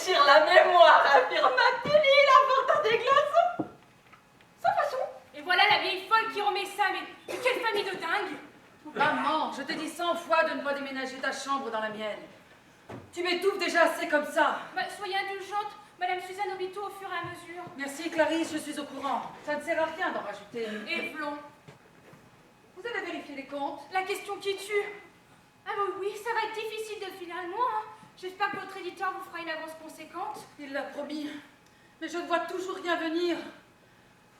rafraîchir la mémoire, affirma-t-il, il apporta des glaçons. Sans façon. Et voilà la vieille folle qui remet ça, mais quelle famille de dingue! Maman, je te dis 100 fois de ne pas déménager ta chambre dans la mienne. Tu m'étouffes déjà assez comme ça. Bah, soyez indulgente, Madame Suzanne Obito au fur et à mesure. Merci Clarisse, je suis au courant. Ça ne sert à rien d'en rajouter. Et Flon, Vous avez vérifié les comptes? la question qui tue. Ah bah oui, ça va être difficile de filer un mois. Hein. J'espère que votre éditeur vous fera une avance conséquente. Il l'a promis. Mais je ne vois toujours rien venir.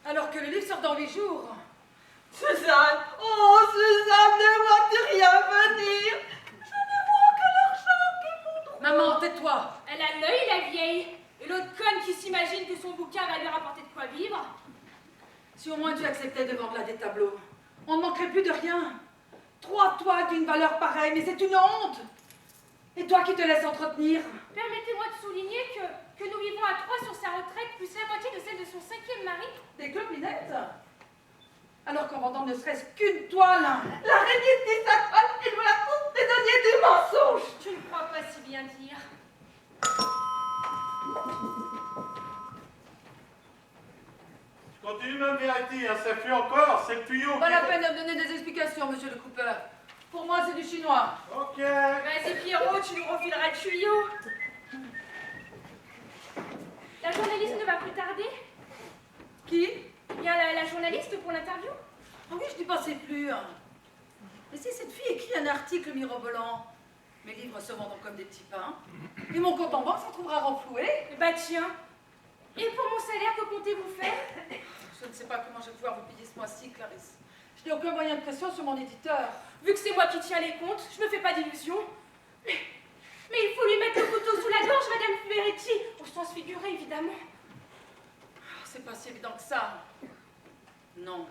Alors que le livre sort dans 8 jours. Suzanne, oh Suzanne, ne vois-tu rien venir? Je ne vois que l'argent qui m'ont. Maman, tais-toi. Elle a l'œil, la vieille. Et l'autre conne qui s'imagine que son bouquin va lui rapporter de quoi vivre. Si au moins tu acceptais de vendre là des tableaux, on ne manquerait plus de rien. 3 toiles d'une valeur pareille, mais c'est une honte. Et toi qui te laisses entretenir? Permettez-moi de souligner que nous vivons à 3 sur sa retraite, plus la moitié de celle de son 5e mari. Des clopinettes? Alors qu'en vendant ne serait-ce qu'une toile. L'araignée dit sa toile, il vous la pousse des deniers du mensonge. Je ne crois pas si bien dire. Continue même vérité, hein, ça fuit encore, c'est le tuyau. Pas la peine de me donner des explications, monsieur le Cooper. Pour moi, c'est du chinois. Ok. Vas-y Pierrot, tu nous refileras le tuyau. La journaliste ne va plus tarder? Qui? Eh bien, la journaliste pour l'interview? Ah oui, je n'y pensais plus. Mais si cette fille écrit un article mirobolant, mes livres se vendront comme des petits pains, et mon compte en banque s'en trouvera renfloué. Bah tiens. Et pour mon salaire, que comptez-vous faire? Je ne sais pas comment je vais pouvoir vous payer ce mois-ci, Clarisse. Je n'ai aucun moyen de pression sur mon éditeur. Vu que c'est moi qui tiens les comptes, je me fais pas d'illusions. Mais il faut lui mettre le couteau sous la gorge, Madame Verretti, au sens figuré, évidemment. C'est pas si évident que ça. Non.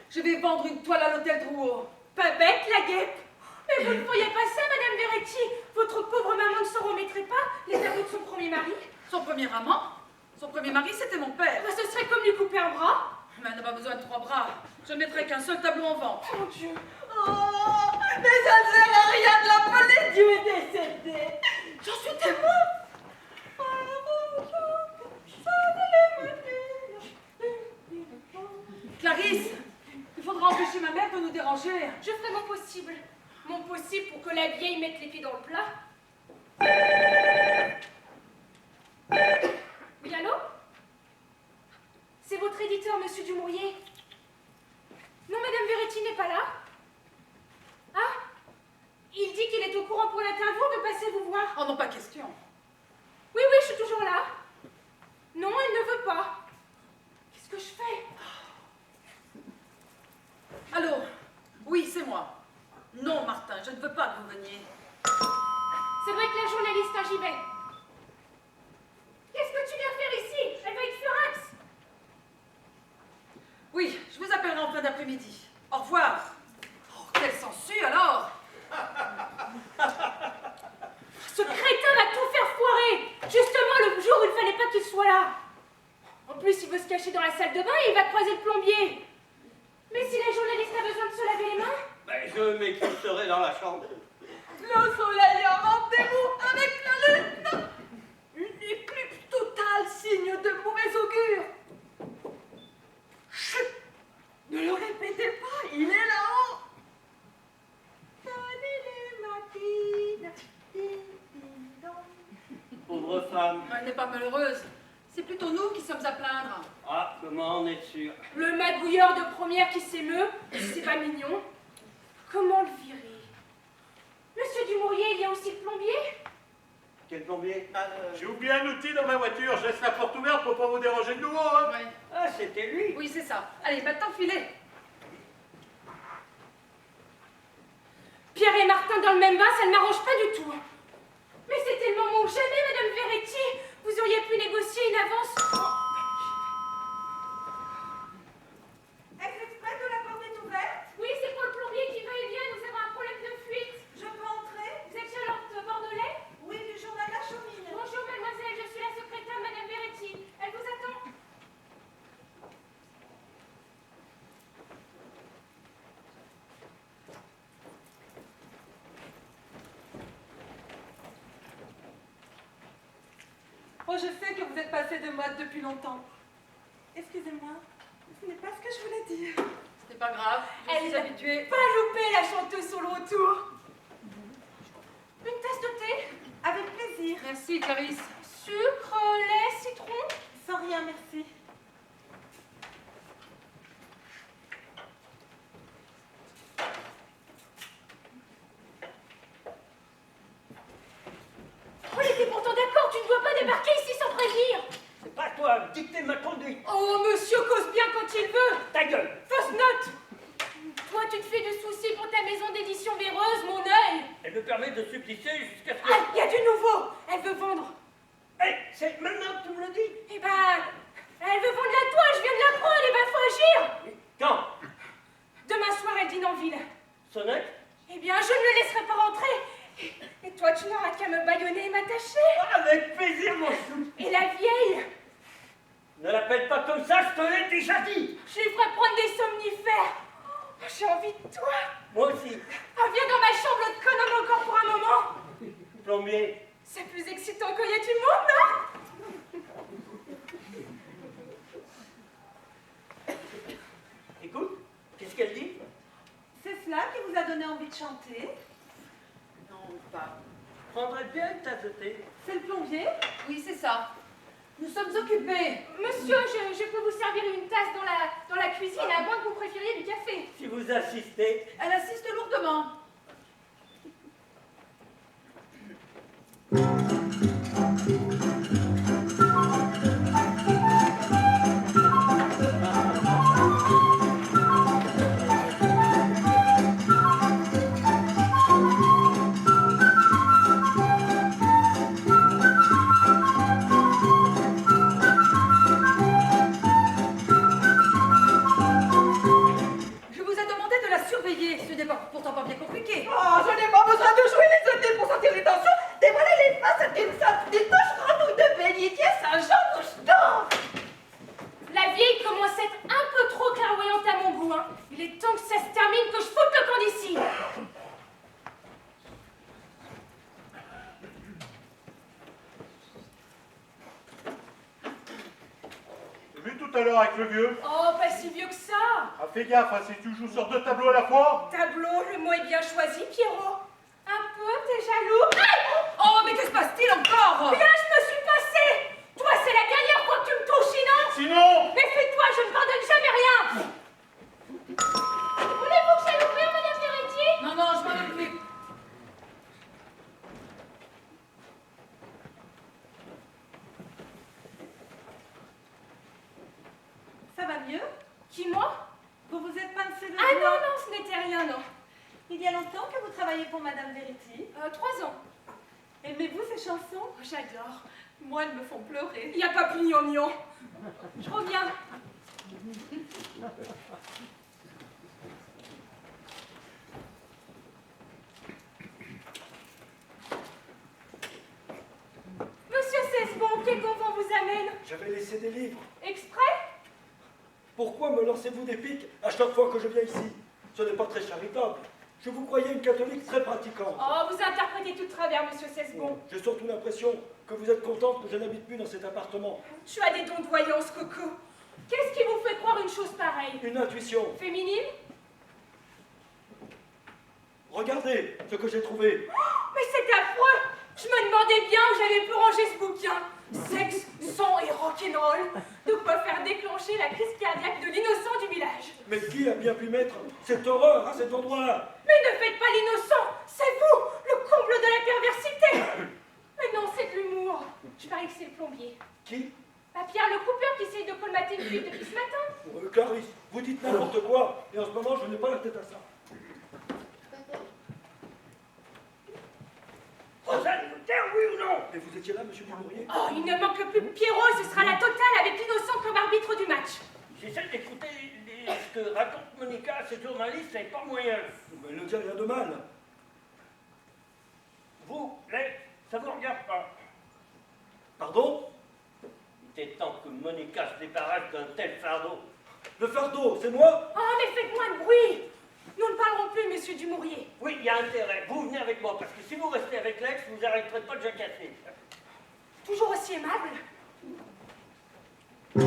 Je vais vendre une toile à l'hôtel Drouot. Pas bête, la guêpe. Mais vous ne pourriez pas ça, Madame Verretti. Votre pauvre maman ne s'en remettrait pas, les aveux de son premier mari. Son premier amant? Son premier mari, c'était mon père. Bah, ce serait comme lui couper un bras. Mais elle n'a pas besoin de 3 bras. Je ne mettrai qu'un seul tableau en vente. Oh mon Dieu. Oh, mais ça ne sert à rien de l'appeler, Dieu est décédé. J'en suis témoin. Clarisse, il faudra empêcher ma mère de nous déranger. Je ferai mon possible. Mon possible pour que la vieille mette les pieds dans le plat. Oui, allô? C'est votre éditeur, Monsieur Dumouriez. Non, Madame Verretti n'est pas là. Ah? Il dit qu'il est au courant pour l'interview, de passer vous voir. Oh non, pas question. Oui, oui, je suis toujours là. Non, elle ne veut pas. Qu'est-ce que je fais? Allô? Oui, c'est moi. Non, Martin, je ne veux pas que vous veniez. C'est vrai que la journaliste, hein, j'y vais. Qu'est-ce que tu viens faire ici? Elle va être furax. Oui, je vous appellerai en fin d'après-midi. Au revoir. Oh, quelle sangsue alors? Ce crétin va tout faire foirer. Justement, le jour où il ne fallait pas qu'il soit là. En plus, il veut se cacher dans la salle de bain et il va croiser le plombier. Mais si la journaliste a besoin de se laver les mains? Ben, je m'éclipserai dans la chambre. Le soleil a rendez-vous avec la lune. Une éclipse totale, signe de mauvais augure. Chut! Ne le répétez pas, il est là-haut. Pauvre femme. Elle n'est pas malheureuse. C'est plutôt nous qui sommes à plaindre. Ah, comment en être sûr? Le magouilleur de première qui s'émeut, c'est pas mignon. Comment le virer? Monsieur Dumouriez, il y a aussi le plombier? Quel plombier? J'ai oublié un outil dans ma voiture, je laisse la porte ouverte pour pas vous déranger de nouveau. Hein. Ouais. Ah, c'était lui. Oui, c'est ça. Allez, maintenant filez. Pierre et Martin dans le même bain, ça ne m'arrange pas du tout. Mais c'était le moment ou jamais, Madame Verretti. Vous auriez pu négocier une avance. Est-ce exprès que la porte est ouverte? Oui, c'est pour le plombier qui va et vient. Nous avons un problème de fuite. Je peux entrer? Vous êtes Charlotte Bordelais? Oui, du journal La Chaumine. Bonjour, mademoiselle. Je suis la secrétaire de Madame Verretti. Elle vous attend. je sais que vous êtes passé de mode depuis longtemps. Excusez-moi, ce n'est pas ce que je voulais dire. C'est pas grave, je suis habituée. Pas louper la chanteuse sur le retour. Une tasse de thé? Avec plaisir. Merci, Clarisse. Sucre, lait, citron? Sans rien, merci. On était pourtant d'accord, tu ne dois pas débarquer ici sans prévenir. C'est pas toi, dicter ma conduite. Oh, monsieur cause bien quand il veut. Ta gueule. Fausse note. Toi, tu te fais de soucis pour ta maison d'édition véreuse, mon œil. Elle me permet de subsister jusqu'à ce que... Ah, il y a du nouveau. Elle veut vendre. Hé, c'est maintenant que tu me le dis. Eh ben, elle veut vendre la toile, je viens de l'apprendre, eh ben, faut agir. Quand? Demain soir, elle dîne en ville. Sonnette? Eh bien, je ne le laisserai pas rentrer. Et toi, tu n'auras qu'à me bâillonner et m'attacher. Avec plaisir, mon chou. Et la vieille, Ne l'appelle pas comme ça, je te l'ai déjà dit. je lui ferai prendre des somnifères. Oh, j'ai envie de toi. Moi aussi. Ah, viens dans ma chambre, l'autre conne encore pour un moment. Plombier. C'est plus excitant qu'il y a du monde, non? Écoute, qu'est-ce qu'elle dit? C'est cela qui vous a donné envie de chanter? Non, pas. Prendrais bien une tasse de thé. C'est le plombier? Oui, c'est ça. Nous sommes occupés. Monsieur, je peux vous servir une tasse dans la cuisine, à moins que vous préfériez du café. Si vous assistez, Elle assiste lourdement. Je vous ai demandé de la surveiller. Ce n'est pourtant pas bien compliqué. Oh, je n'ai pas besoin de jouer les œufs pour sentir les tensions. Dévoiler les faces d'une sorte des poches grenouilles de bénitier Saint-Jean Moucheton. La vieille commence à être un peu trop clairvoyante à mon goût, hein. Il est temps que ça se termine, que je foute le camp d'ici. J'ai vu tout à l'heure avec le vieux. Oh, pas si vieux que ça. Ah, fais gaffe, hein, si tu joues sur 2 tableaux à la fois. Tableau, le mot est bien choisi, Pierrot. Un peu, t'es jaloux. Aïe! Oh, mais que se passe-t-il encore? Bien, je me suis passée. Toi, c'est la dernière fois que tu me touches, sinon. Sinon, Mais fais-toi, je ne pardonne jamais rien. Voulez-vous que j'aille ouvrir, Madame Verretti? Non, non, je m'en occupe. Ça va mieux? Qui, moi? Vous vous êtes pincé le Ah non, doigt? non, ce n'était rien, non. Il y a longtemps que vous travaillez pour Madame Verretti. 3 ans. Aimez-vous ces chansons? Oh, j'adore. Moi, elles me font pleurer. Il n'y a pas plus gnangnan. Je reviens. Monsieur Cesbon, quel convent vous amène? J'avais laissé des livres. Exprès? Pourquoi me lancez-vous des piques à chaque fois que je viens ici? Ce n'est pas très charitable. Je vous croyais une catholique très pratiquante. Oh, vous interprétez tout de travers, monsieur Cesbon. J'ai surtout l'impression que vous êtes contente que je n'habite plus dans cet appartement. Tu as des dons de voyance, Coco. Qu'est-ce qui vous fait croire une chose pareille? Une intuition. Féminine? Regardez ce que j'ai trouvé. Mais c'est affreux! Je me demandais bien où j'avais pu ranger ce bouquin. Sexe, sang et rock'n'roll. De quoi faire déclencher la crise cardiaque de l'innocent du village. Mais qui a bien pu mettre cette horreur à cet endroit? Mais ne faites pas l'innocent! C'est vous, le comble de la perversité! Mais non, c'est de l'humour. Je parie que c'est le plombier. Qui? Bah, Pierre le coupeur qui essaye de colmater une fuite depuis ce matin. Clarisse, vous dites n'importe quoi. Et en ce moment, je n'ai pas la tête à ça. Rosanne, vous taire, oui ou non? Mais vous étiez là, monsieur Dumouriez? Oh, il ne manque plus que Pierrot et ce sera la totale avec l'innocent comme arbitre du match. J'essaie d'écouter ce que raconte Monica à cette journaliste, c'est pas moyen. Mais ne dit rien de mal. Vous, Lex, ça vous regarde pas. Pardon? Il était temps que Monica se débarrasse d'un tel fardeau. Le fardeau, c'est moi? Oh, mais faites-moi de bruit! Nous ne parlerons plus, monsieur Dumouriez. Oui, il y a intérêt. Vous venez avec moi, parce que si vous restez avec Lex, vous n'arrêterez pas de jacasser. Toujours aussi aimable. Le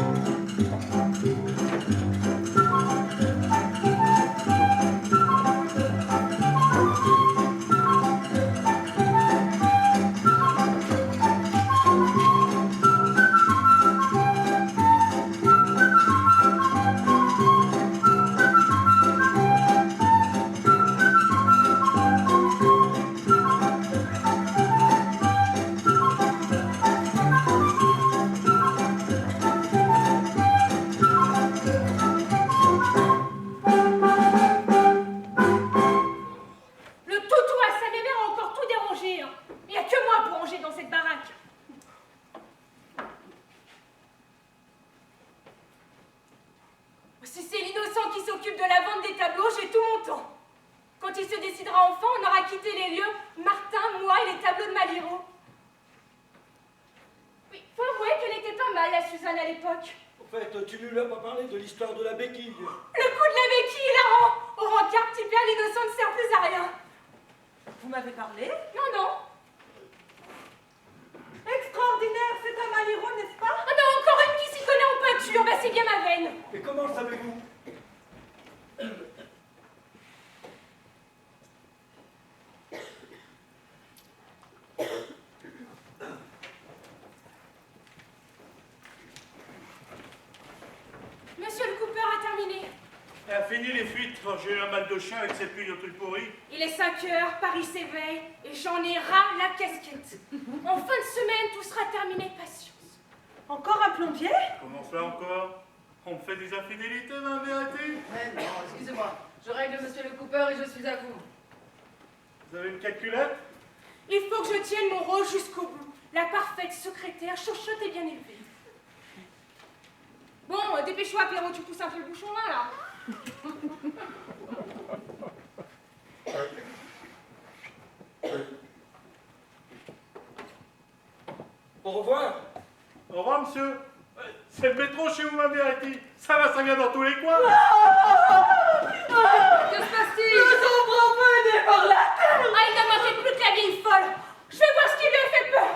toutou à sa mémère a encore tout dérangé. Hein. Il n'y a que moi pour ranger dans cette baraque. Si c'est l'innocent qui s'occupe de la vente des tableaux, j'ai tout mon temps. Quand il se décidera enfin, on aura quitté les lieux, Martin, moi et les tableaux de Maliro. Oui, faut avouer qu'elle était pas mal, la Suzanne, à l'époque. En fait, tu ne lui as pas parlé de l'histoire de la béquille. Le coup de la béquille, hilarant. Au rencard, petit père, l'innocent ne sert plus à rien. Vous m'avez parlé? Non, non. Extraordinaire, c'est un Maliro, n'est-ce pas? Ah non, encore une qui s'y connaît en peinture, bah c'est bien ma veine. Et comment le savez-vous? Monsieur le Cooper a terminé. Elle a fini les fuites quand j'ai eu un mal de chien avec cette pluie de trucs pourris. Il est 5 heures, Paris s'éveille, et j'en ai ras la casquette. En fin de semaine, tout sera terminé, patience. Encore un plombier? Comment ça encore? On me fait des infidélités, ma vérité? Mais non, excusez-moi. Je règle monsieur le Cooper et je suis à vous. Vous avez une calculette? Il faut que je tienne mon rôle jusqu'au bout. La parfaite secrétaire, chochotte et bien élevée. Bon, dépêche-toi, Pierrot, tu pousses un peu le bouchon là. Au revoir. Au revoir, monsieur. C'est le métro chez vous, ma vérité. Ça va, ça vient dans tous les coins. Que se passe-t-il? Nous sommes provenus par la terre! Ah, il ne manquait plus que la vieille folle. Je vais voir ce qui lui a fait peur.